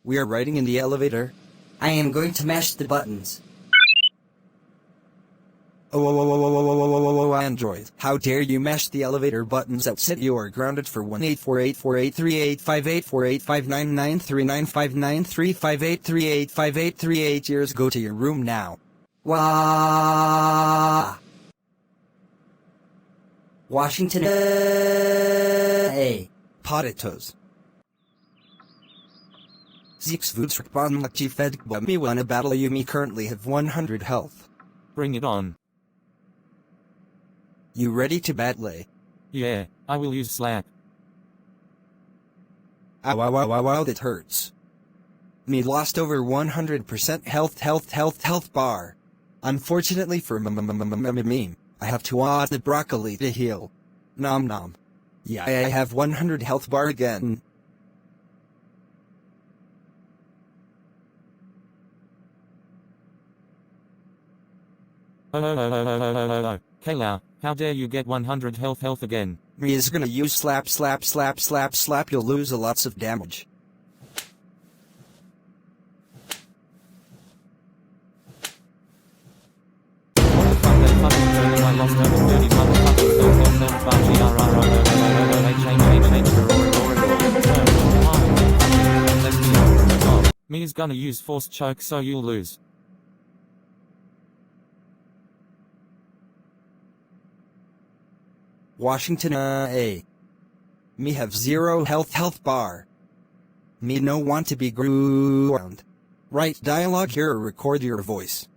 We are riding in the elevator. I am going to mash the buttons. Oh, Android. How dare you mash the elevator buttons? That's it. You are grounded for 1-848-485-848-599-3959-358-358-5838 years. Go to your room now. Wah! Washington. Hey. Potatoes. Zeke's Foods Chief Fed me won a battle. You me currently have 100 health. Bring it on. You ready to battle? Yeah, I will use Slack. Ow, that hurts. Me lost over 100% health bar. Unfortunately for me, I have to add the broccoli to heal. Nom nom. Yeah, I have 100 health bar again. Caillou, how dare you get 100 health again? Me is gonna use slap. You'll lose a lots of damage. Me is gonna use force choke so you'll lose. Washington, Me have 0 health bar. Me no want to be ground. Write dialogue here or record your voice.